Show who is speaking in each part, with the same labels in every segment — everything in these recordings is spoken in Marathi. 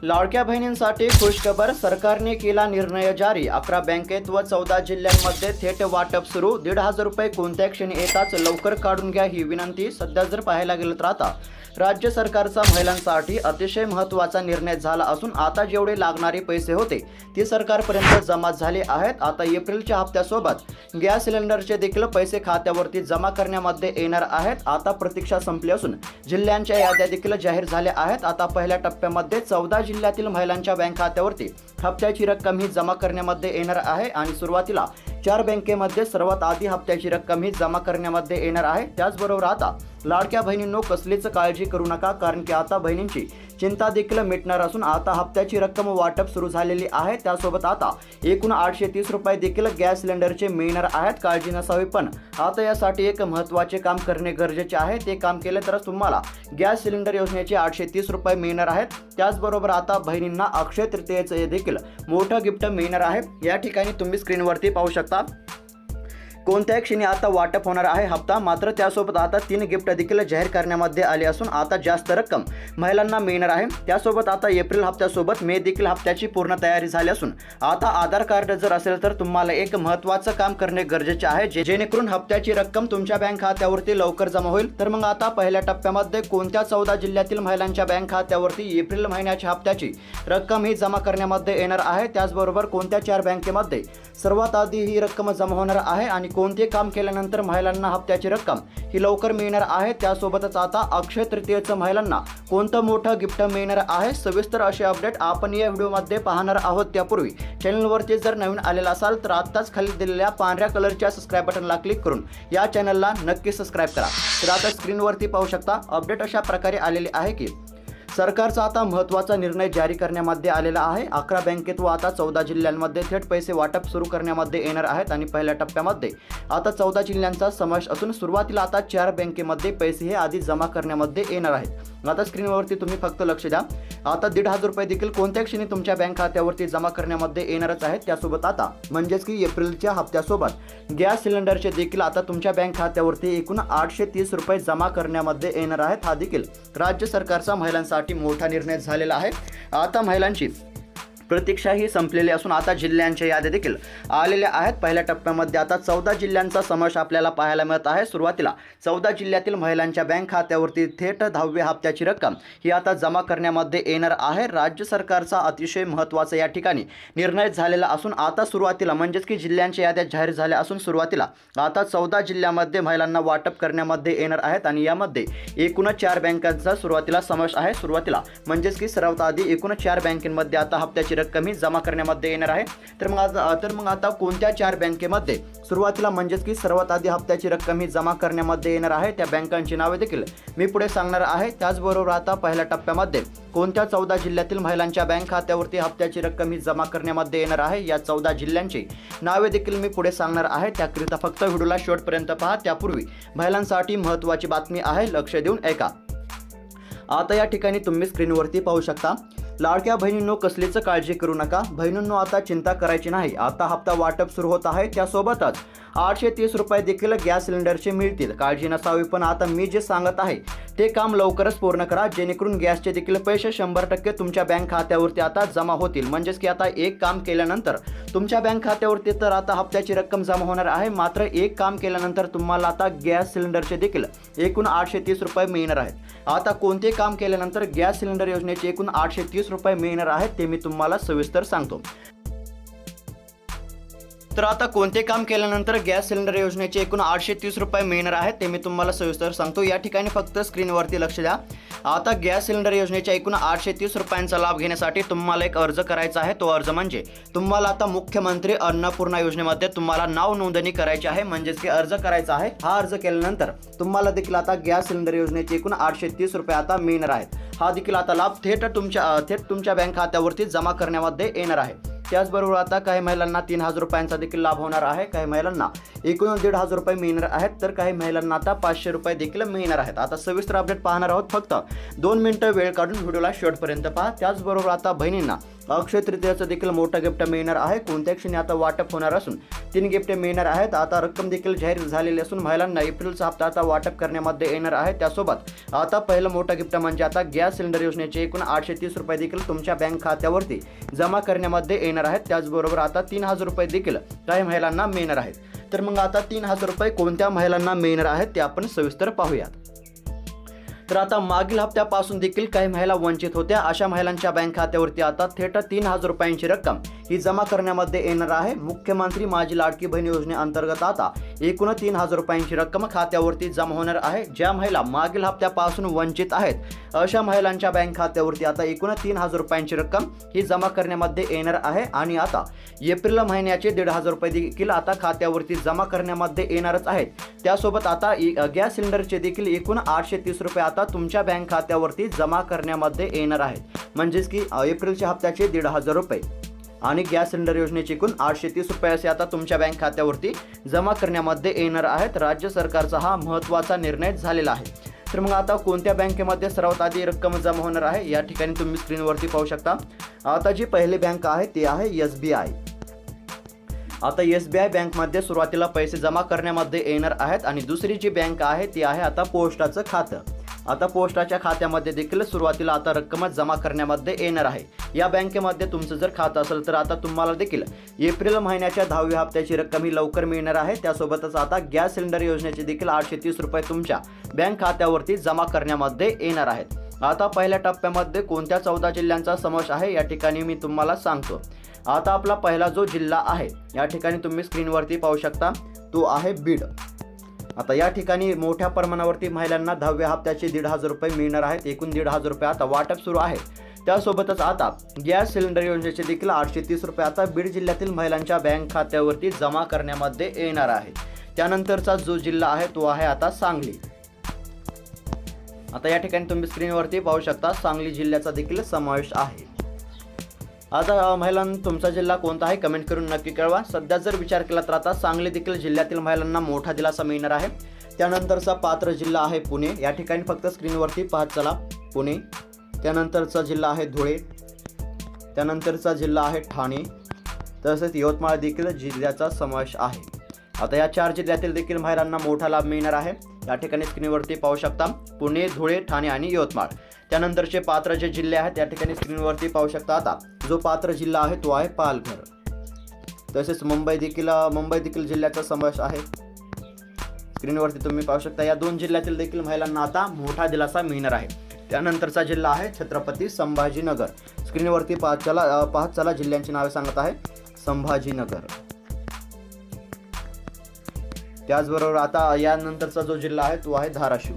Speaker 1: लाडक्या बहिणींसाठी खुशखबर, सरकारने केला निर्णय जारी। 11 बँकेत व 14 जिल्ह्यांमध्ये थेट वाटप सुरू। 1,500 रुपये कोणत्या क्षणी येताच लवकर काढून घ्या ही विनंती। सध्या जर पाहायला गेलं तर आता राज्य सरकारचा महिलांसाठी अतिशय महत्त्वाचा निर्णय झाला असून आता जेवढे लागणारे पैसे होते ते सरकारपर्यंत जमा झाले आहेत। आता एप्रिलच्या हप्त्यासोबत गॅस सिलेंडरचे देखील पैसे खात्यावरती जमा करण्यामध्ये येणार आहेत। आता प्रतीक्षा संपली असून जिल्ह्यांच्या याद्या देखील जाहीर झाल्या आहेत। आता पहिल्या टप्प्यामध्ये 14 जिल्ह्यातील महिलांच्या बँक खात्यावरती हप्त्याची रक्कम ही जमा करण्यामध्ये येणार आहे आणि सुरुवातीला 4 बँकेमध्ये सर्वात आधी हप्त्याची रक्कम ही जमा करण्यामध्ये येणार आहे। त्याचबरोबर आता लाडक्या बहिणींनो कसलीच काळजी करू नका, कारण की आता बहिणींची चिंता देखील मिटणार असून आता हप्त्याची रक्कम वाटप सुरू झालेली आहे। त्यासोबत आता एकूण 830 रुपये देखील गॅस सिलेंडरचे मिळणार आहेत। काळजी नसावी, पण आता यासाठी एक महत्त्वाचे काम करणे गरजेचे आहे। ते काम केले तर तुम्हाला गॅस सिलेंडर योजनेचे 830 रुपये मिळणार आहेत। त्याचबरोबर आता बहिणींना अक्षय तृतीयेचे देखील मोठं गिफ्ट मिळणार आहे। या ठिकाणी तुम्ही स्क्रीनवरती पाहू शकता कोणत्या क्षणी आता वाटप होणार आहे हप्ता। मात्र त्यासोबत आता 3 गिफ्ट देखील जाहीर करण्यामध्ये आले असून आता जास्त रक्कम महिलांना मिळणार आहे। त्यासोबत आता एप्रिल हप्त्यासोबत मे देखील हप्त्याची पूर्ण तयारी झाली असून आता आधार कार्ड जर असेल तर तुम्हाला एक महत्त्वाचं काम करणे गरजेचे आहे, जेणेकरून हप्त्याची रक्कम तुमच्या बँक खात्यावरती लवकर जमा होईल। तर मग आता पहिल्या टप्प्यामध्ये कोणत्या 14 जिल्ह्यातील महिलांच्या बँक खात्यावरती एप्रिल महिन्याच्या हप्त्याची रक्कम ही जमा करण्यामध्ये येणार आहे। त्याचबरोबर कोणत्या 4 बँकेमध्ये सर्वात आधी ही रक्कम जमा होणार आहे आणि कोणते काम केल्यानंतर महिलांना हप्त्याची रक्कम ही लवकर मिळणार आहे। त्यासोबतच आता अक्षय तृतीयेचं महिलांना कोणतं मोठं गिफ्ट मिळणार आहे, सविस्तर असे अपडेट आपण या व्हिडिओमध्ये पाहणार आहोत। त्यापूर्वी चॅनलवरती जर नवीन आलेला असाल तर आत्ताच खाली दिलेल्या पांढऱ्या कलरच्या सबस्क्राईब बटनला क्लिक करून या चॅनलला नक्की सबस्क्राईब करा। तर आता स्क्रीनवरती पाहू शकता अपडेट अशा प्रकारे आलेले आहे की सरकारचा आता महत्त्वाचा निर्णय जारी करण्यामध्ये आलेला आहे। 11 बँकेत व आता 14 जिल्ह्यांमध्ये थेट पैसे वाटप सुरू करण्यामध्ये येणार आहेत आणि पहिल्या टप्प्यामध्ये आता 14 जिल्ह्यांचा समावेश असून सुरुवातीला आता 4 बँकेमध्ये पैसे हे आधी जमा करण्यामध्ये येणार आहेत। आता स्क्रीनवरती तुम्ही फक्त लक्ष द्या, आता 1,500 रुपये देखील कोणत्या क्षणी तुमच्या बँक खात्यावरती जमा करण्यामध्ये येणारच आहेत। त्यासोबत आता म्हणजेच की एप्रिलच्या हप्त्यासोबत गॅस सिलेंडरचे देखील आता तुमच्या बँक खात्यावरती एकूण 830 रुपये जमा करण्यामध्ये येणार आहेत। हा देखील राज्य सरकारचा महिलांसाठी मोठा निर्णय झालेला आहे। आता महिलांची प्रतीक्षा ही संपलेली असून आता जिल्ह्यांच्या याद्या देखील आलेल्या आहेत। पहिल्या टप्प्यामध्ये आता 14 जिल्ह्यांचा समावेश आपल्याला पाहायला मिळत आहे। सुरुवातीला 14 जिल्ह्यातील महिलांच्या बँक खात्यावरती थेट 10व्या हप्त्याची रक्कम ही आता जमा करण्यामध्ये येणार आहे। राज्य सरकारचा अतिशय महत्त्वाचा या ठिकाणी निर्णय झालेला असून आता सुरुवातीला म्हणजेच की जिल्ह्यांच्या याद्या जाहीर झाल्या असून सुरुवातीला आता 14 जिल्ह्यामध्ये महिलांना वाटप करण्यामध्ये येणार आहेत आणि यामध्ये एकूण 4 बँकांचा सुरुवातीला समावेश आहे। सुरुवातीला म्हणजेच की सर्वात आधी एकूण 4 बँकेमध्ये आता हप्त्याची रक्कम ही जमा करण्यामध्ये येणार आहे। तर मग आता कोणत्या 4 बँकेमध्ये सुरुवातीला म्हणजेच की सर्वात आधी हप्त्याची रक्कम ही जमा करण्यामध्ये येणार आहे त्या बँकांची नावे देखील मी पुढे सांगणार आहे। त्याचबरोबर आता पहिल्या टप्प्यामध्ये कोणत्या 14 जिल्ह्यातील महिलांच्या बँक खात्यावरती हप्त्याची रक्कम ही जमा करण्यामध्ये येणार आहे या 14 जिल्ह्यांची नावे देखील मी पुढे सांगणार आहे। त्याकरिता फक्त व्हिडिओला शेवटपर्यंत पहा। त्यापूर्वी महिलांसाठी महत्त्वाची बातमी आहे, लक्ष देऊन ऐका। आता या ठिकाणी तुम्ही स्क्रीनवरती पाहू शकता लाडक्या बहिणींनो कसलीच काळजी करू नका। बहिणींनो आता चिंता करायची नाही, आता हप्ता वाटप सुरू होत आहे। त्यासोबतच 830 रुपये देखील गॅस सिलेंडरचे मिळतील। काळजी नसावी, पण आता मी जे सांगत आहे ते काम लवकरच पूर्ण करा, जेणेकरून गॅसचे देखील पैसे 100% तुमच्या बँक खात्यावरती आता जमा होतील। म्हणजेच की आता एक काम केल्यानंतर तुमच्या बँक खात्यावरती तर आता हप्त्याची रक्कम जमा होणार आहे, मात्र एक काम केल्यानंतर तुम्हाला आता गॅस सिलेंडरचे देखील एकूण 830 रुपये मिळणार आहेत। आता कोणते काम केल्यानंतर गॅस सिलेंडर योजनेचे एकूण 830 रुपये मिळणार आहेत ते मी तुम्हाला सविस्तर सांगतो। तर आता कोणते काम केल्यानंतर गॅस सिलेंडर योजनेचे एकूण 830 रुपये मिळणार आहेत ते मी तुम्हाला सविस्तर सांगतो। या ठिकाणी फक्त स्क्रीनवरती लक्ष द्या। आता गॅस सिलेंडर योजनेच्या एकूण 830 रुपयांचा लाभ घेण्यासाठी तुम्हाला एक अर्ज करायचा आहे। तो अर्ज म्हणजे तुम्हाला आता मुख्यमंत्री अन्नपूर्णा योजनेमध्ये तुम्हाला नाव नोंदणी करायची आहे, म्हणजेच की अर्ज करायचा आहे। हा अर्ज केल्यानंतर तुम्हाला देखील आता गॅस सिलेंडर योजनेचे एकूण 830 रुपये आता मिळणार आहेत। हा देखील आता लाभ थेट तुमच्या बँक खात्यावरती जमा करण्यामध्ये येणार आहे। त्याचबरोबर आता काही महिलांना 3,000 रुपयांचा देखील लाभ होणार आहे, काही महिलांना एकूण 1,500 रुपये मिळणार आहेत, तर काही महिलांना आता 500 रुपये देखील मिळणार आहेत। आता सविस्तर अपडेट पाहणार आहोत, फक्त 2 मिनिटं वेळ काढून व्हिडिओला शेवटपर्यंत पहा। त्याचबरोबर आता बहिणींना अक्षय तृतीयाचं देखील मोठं गिफ्ट मिळणार आहे। कोणत्या क्षणी आता वाटप होणार असून 3 गिफ्ट मिळणार आहेत। आता रक्कम देखील जाहीर झालेली असून महिलांना एप्रिलचा हप्ता आता वाटप करण्यामध्ये येणार आहे। त्यासोबत आता पहिलं मोठं गिफ्ट म्हणजे आता गॅस सिलेंडर योजनेचे एकूण 830 रुपये देखील तुमच्या बँक खात्यावरती जमा करण्यामध्ये येणार आहेत। त्याचबरोबर आता 3000 रुपये देखील काही महिलांना मिळणार आहेत। तर मग आता 3000 रुपये कोणत्या महिलांना मिळणार आहेत ते आपण सविस्तर पाहूयात। तर आता मागील हप्त्यापासून देखील काही महिला वंचित होत्या। अशा महिलांच्या बँक खात्यावरती आता थेट 3000 रुपयांची रक्कम ही जमा करण्यामध्ये येणार आहे। मुख्यमंत्री माझी लाडकी बहीण योजनेअंतर्गत आता एकूण 3000 रुपयांची रक्कम खात्यावरती जमा होणार आहे। ज्या महिला मागील हप्त्यापासून वंचित आहेत अशा महिलांच्या बँक खात्यावरती आता एकूण 3000 रुपयांची रक्कम ही जमा करण्यामध्ये येणार आहे। आणि आता एप्रिल महिन्याचे 1500 रुपये देखील आता खात्यावरती जमा करण्यामध्ये येणारच आहेत। त्यासोबत आता गॅस सिलेंडरचे देखील एकूण 830 रुपये आता तुमच्या बँक खात्यावरती जमा करण्यामध्ये येणार आहेत। म्हणजेच की एप्रिलच्या हप्त्याचे 1500 रुपये आणि गॅस सिलेंडर योजनेचे एकूण 830 रुपये असे आता तुमच्या बँक खात्यावरती जमा करण्यामध्ये येणार आहेत। राज्य सरकारचा हा महत्त्वाचा निर्णय झालेला आहे। तर मग आता कोणत्या बँकेमध्ये सर्वात आधी रक्कम जमा होणार आहे या ठिकाणी तुम्ही स्क्रीनवरती पाहू शकता। आता जी पहिली बँक आहे ती आहे SBI। आता SBI बँकमध्ये सुरुवातीला पैसे जमा करण्यामध्ये येणार आहेत आणि दुसरी जी बँक आहे ती आहे आता पोस्टाचं खातं। आता पोस्टाच्या खात्यामध्ये देखील सुरुवातीला आता रक्कम जमा करण्यामध्ये येणार आहे। या बँकेमध्ये तुमचं जर खातं असेल तर आता तुम्हाला देखील एप्रिल महिन्याच्या 10व्या हप्त्याची रक्कम ही लवकर मिळणार आहे। त्यासोबतच आता गॅस सिलेंडर योजनेचे देखील 830 रुपये तुमच्या बँक खात्यावरती जमा करण्यामध्ये येणार आहेत। आता पहिल्या टप्प्यामध्ये कोणत्या 14 जिल्ह्यांचा समावेश आहे या ठिकाणी मी तुम्हाला सांगतो। आता आपला पहिला जो जिल्हा आहे या ठिकाणी तुम्ही स्क्रीनवरती पाहू शकता तो आहे बीड। आता या ठिकाणी मोठ्या प्रमाणावरती महिलांना 10व्या हप्त्याचे 1500 रुपये मिळणार आहेत। एकूण 1500 रुपये आता वाटप सुरू आहे। त्यासोबतच आता गॅस सिलेंडर योजनेचे देखील 830 रुपये आता बीड जिल्ह्यातील महिलांच्या बँक खात्यावरती जमा करण्यामध्ये येणार आहे। त्यानंतरचा जो जिल्हा आहे तो आहे आता सांगली। आता या ठिकाणी तुम्ही स्क्रीनवरती पाहू शकता सांगली जिल्ह्याचा देखील समावेश आहे। आता महिलांना तुमचा जिल्हा कोणता आहे कमेंट करून नक्की कळवा। सध्या जर विचार केला तर आता सांगली देखील जिल्ह्यातील महिलांना मोठा दिलासा मिळणार आहे। त्यानंतरचा पात्र जिल्हा आहे पुणे। या ठिकाणी फक्त स्क्रीनवरती पाहत चला पुणे। त्यानंतरचा जिल्हा आहे धुळे। त्यानंतरचा जिल्हा आहे ठाणे। तसेच यवतमाळ देखील जिल्ह्याचा समावेश आहे। आता या 4 जिल्ह्यातील देखील महिलांना मोठा लाभ मिळणार आहे। या ठिकाणी स्क्रीनवरती पाहू शकता पुणे, धुळे, ठाणे आणि यवतमाळ। त्यानंतरचे पात्र जे जिल्हे आहेत या ठिकाणी स्क्रीनवरती पाहू शकता। आता जो पात्र जिल्हा आहे तो आहे पालघर। तसेच मुंबई देखील जिल्ह्याचा समावेश आहे। स्क्रीनवरती तुम्ही पाहू शकता या 2 जिल्ह्यातील देखील महिलांना आता मोठा दिलासा मिळणार आहे। त्यानंतरचा जिल्हा आहे छत्रपती संभाजीनगर। स्क्रीनवरती पाहत चला जिल्ह्यांची नावे सांगत आहे संभाजीनगर। त्याचबरोबर आता यानंतरचा जो जिल्हा आहे तो आहे धाराशिव।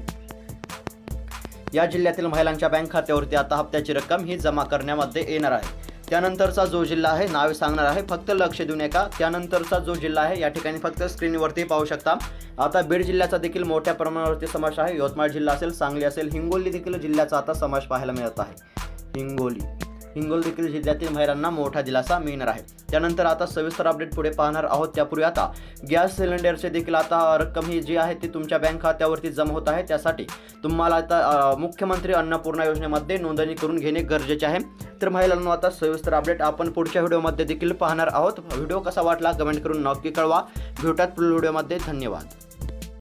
Speaker 1: या जिल्ह्यातील महिलांच्या बँक खात्यावरती आता हप्त्याची रक्कम ही जमा करण्यामध्ये येणार आहे। त्यानंतरचा जो जिल्हा आहे नावे सांगणार आहे फक्त लक्ष देऊ नका। त्यानंतरचा जो जिल्हा आहे या ठिकाणी फक्त स्क्रीनवरती पाहू शकता। आता बीड जिल्ह्याचा देखील मोठ्या प्रमाणावरती समावेश आहे। यवतमाळ जिल्हा असेल, सांगली असेल, हिंगोली देखील जिल्ह्याचा आता समावेश पाहायला मिळत आहे। हिंगोली देखील जिल्ह्यातील महिलांना मोठा दिलासा मिळणार आहे। त्यानंतर आता सविस्तर अपडेट पुढे पाहणार आहोत। त्यापूर्वी आता गॅस सिलेंडरचे देखील आता रक्कम ही जी आहे ती तुमच्या बँक खात्यावरती जमा होत आहे। त्यासाठी तुम्हाला आता मुख्यमंत्री अन्नपूर्णा योजनेमध्ये नोंदणी करून घेणे गरजेचे आहे। तर महिलांनो आता सविस्तर अपडेट आपण पुढच्या व्हिडिओमध्ये देखील पाहणार आहोत। व्हिडिओ कसा वाटला कमेंट करून नक्की कळवा। भेटूयात पुढील व्हिडिओमध्ये। धन्यवाद।